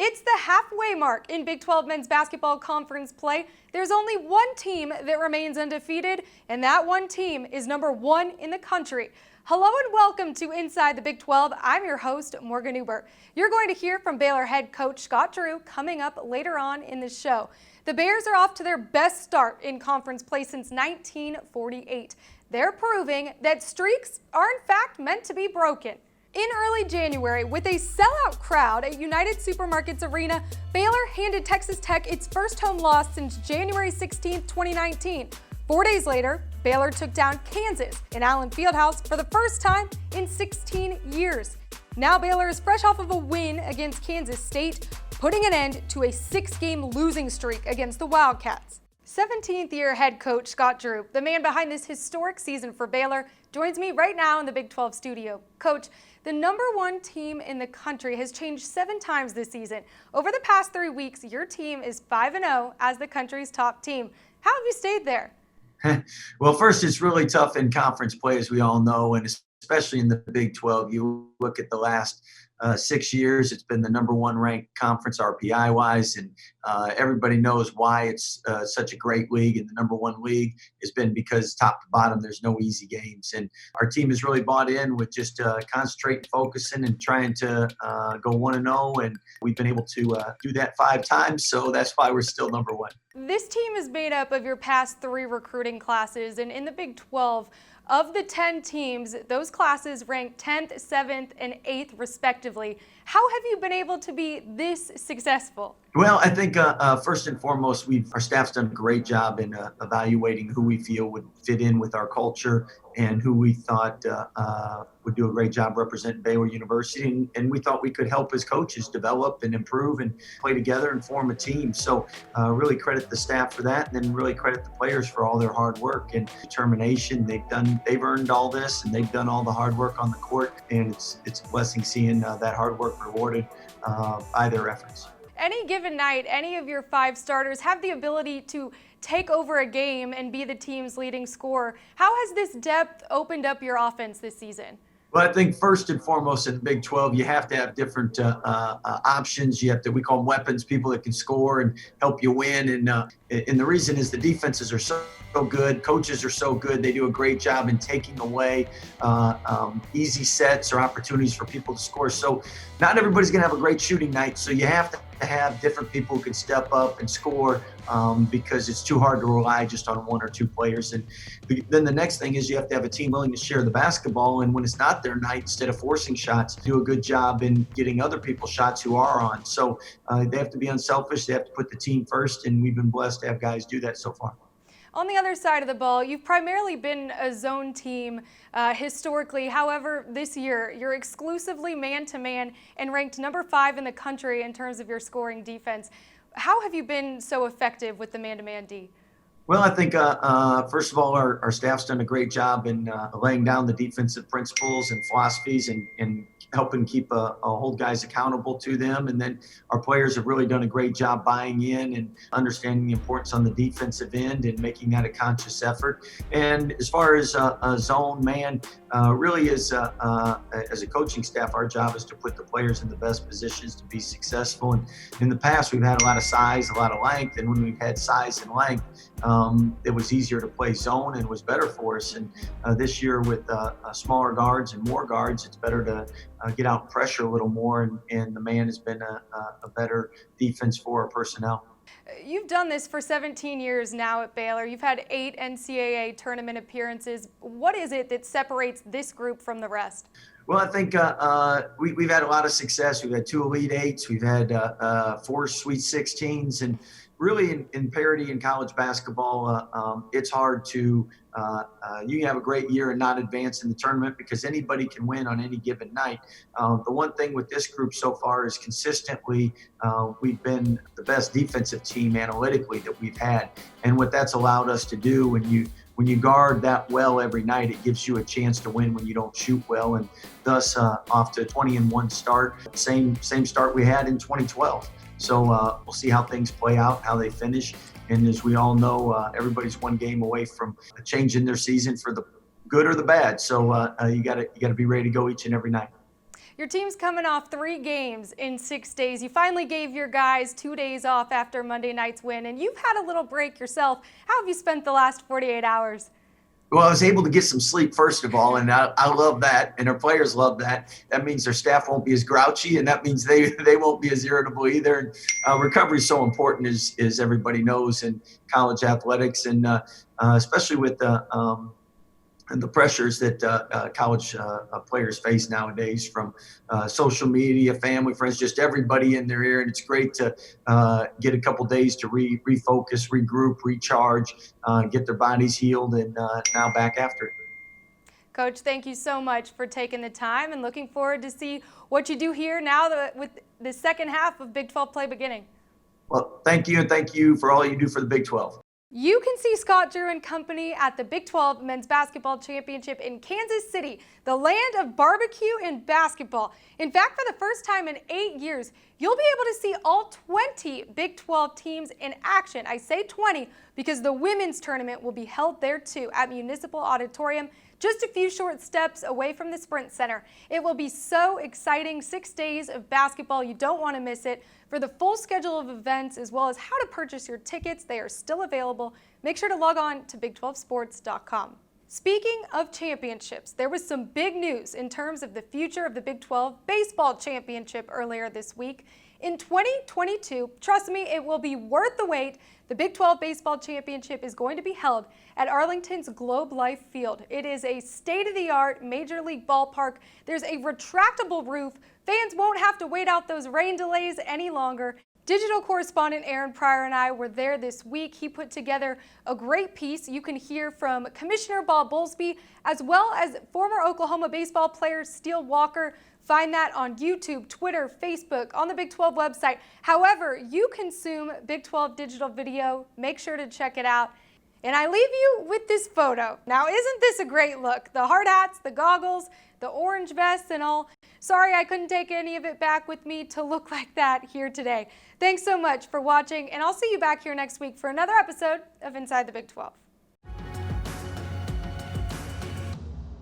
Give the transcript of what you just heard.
It's the halfway mark in Big 12 men's basketball conference play. There's only one team that remains undefeated, and that one team is number 1 in the country. Hello and welcome to Inside the Big 12. I'm your host, Morgan Uber. You're going to hear from Baylor head coach Scott Drew coming up later on in the show. The Bears are off to their best start in conference play since 1948. They're proving that streaks are in fact meant to be broken. In early January, with a sellout crowd at United Supermarkets Arena, Baylor handed Texas Tech its first home loss since January 16, 2019. 4 days later, Baylor took down Kansas in Allen Fieldhouse for the first time in 16 years. Now Baylor is fresh off of a win against Kansas State, putting an end to a 6-game losing streak against the Wildcats. 17th-year head coach Scott Drew, the man behind this historic season for Baylor, joins me right now in the Big 12 studio. Coach, the number 1 team in the country has changed 7 times this season. Over the past 3 weeks, your team is 5-0 as the country's top team. How have you stayed there? Well, first, it's really tough in conference play, as we all know, and especially in the Big 12. You look at the last 6 years, it's been the number 1 ranked conference RPI-wise, and everybody knows why it's such a great league. And the number 1 league has been because top to bottom, there's no easy games. And our team has really bought in with just concentrating, focusing, and trying to go 1-0. And we've been able to do that 5 times, so that's why we're still number 1. This team is made up of your past 3 recruiting classes, and in the Big 12, of the 10 teams, those classes ranked 10th, 7th, and 8th respectively. How have you been able to be this successful? Well, I think first and foremost, our staff's done a great job in evaluating who we feel would fit in with our culture and who we thought would do a great job representing Baylor University. And we thought we could help as coaches develop and improve and play together and form a team. So really credit the staff for that, and then really credit the players for all their hard work and determination. They've earned all this, and they've done all the hard work on the court. And it's a blessing seeing that hard work rewarded by their efforts. Any given night, any of your 5 starters have the ability to take over a game and be the team's leading scorer. How has this depth opened up your offense this season? Well, I think first and foremost in the Big 12, you have to have different options. You have to, we call them weapons, people that can score and help you win. And the reason is the defenses are so good. Coaches are so good. They do a great job in taking away easy sets or opportunities for people to score. So not everybody's going to have a great shooting night. So you have to have different people who can step up and score because it's too hard to rely just on 1 or 2 players. And then the next thing is you have to have a team willing to share the basketball. And when it's not their night, instead of forcing shots, do a good job in getting other people shots who are on. So they have to be unselfish. They have to put the team first. And we've been blessed to have guys do that so far. On the other side of the ball, you've primarily been a zone team historically. However, this year, you're exclusively man-to-man and ranked number 5 in the country in terms of your scoring defense. How have you been so effective with the man-to-man D? Well, I think, first of all, our staff's done a great job in laying down the defensive principles and philosophies and helping hold guys accountable to them. And then our players have really done a great job buying in and understanding the importance on the defensive end and making that a conscious effort. And as far as a zone man, really is as a coaching staff, our job is to put the players in the best positions to be successful. And in the past, we've had a lot of size, a lot of length. And when we've had size and length, it was easier to play zone and was better for us. And this year with smaller guards and more guards, it's better to get out and pressure a little more. And the man has been a better defense for our personnel. You've done this for 17 years now at Baylor. You've had 8 NCAA tournament appearances. What is it that separates this group from the rest? Well, I think we've had a lot of success. We've had 2 Elite 8s. We've had 4 Sweet 16s. And really in parity in college basketball, it's hard to you can have a great year and not advance in the tournament because anybody can win on any given night. The one thing with this group so far is consistently we've been the best defensive team analytically that we've had. And what that's allowed us to do when you guard that well every night, it gives you a chance to win when you don't shoot well. And thus off to a 20-1 start, same start we had in 2012. So we'll see how things play out, how they finish. And as we all know, everybody's 1 game away from a change in their season for the good or the bad. So you got to be ready to go each and every night. Your team's coming off 3 games in 6 days. You finally gave your guys 2 days off after Monday night's win, and you've had a little break yourself. How have you spent the last 48 hours? Well, I was able to get some sleep, first of all, and I love that, and our players love that. That means their staff won't be as grouchy, and that means they won't be as irritable either. And recovery is so important, as everybody knows, in college athletics, and especially with the pressures that college players face nowadays from social media, family, friends, just everybody in their ear. And it's great to get a couple days to refocus, regroup, recharge, get their bodies healed, and now back after it. Coach, thank you so much for taking the time, and looking forward to see what you do here now with the second half of Big 12 play beginning. Well, thank you, and thank you for all you do for the Big 12. You can see Scott Drew and company at the Big 12 Men's Basketball Championship in Kansas City, the land of barbecue and basketball. In fact, for the first time in 8 years, you'll be able to see all 20 Big 12 teams in action. I say 20 because the women's tournament will be held there too at Municipal Auditorium, just a few short steps away from the Sprint Center. It will be so exciting. 6 days of basketball. You don't want to miss it. For the full schedule of events, as well as how to purchase your tickets, they are still available. Make sure to log on to Big12Sports.com. Speaking of championships, there was some big news in terms of the future of the Big 12 Baseball Championship earlier this week. In 2022, trust me, it will be worth the wait. The Big 12 Baseball Championship is going to be held at Arlington's Globe Life Field. It is a state-of-the-art Major League ballpark. There's a retractable roof. Fans won't have to wait out those rain delays any longer. Digital correspondent Aaron Pryor and I were there this week. He put together a great piece. You can hear from Commissioner Bob Bowlesby, as well as former Oklahoma baseball player Steele Walker. Find that on YouTube, Twitter, Facebook, on the Big 12 website. However you consume Big 12 digital video, make sure to check it out. And I leave you with this photo. Now, isn't this a great look? The hard hats, the goggles, the orange vests and all. Sorry I couldn't take any of it back with me to look like that here today. Thanks so much for watching, and I'll see you back here next week for another episode of Inside the Big 12.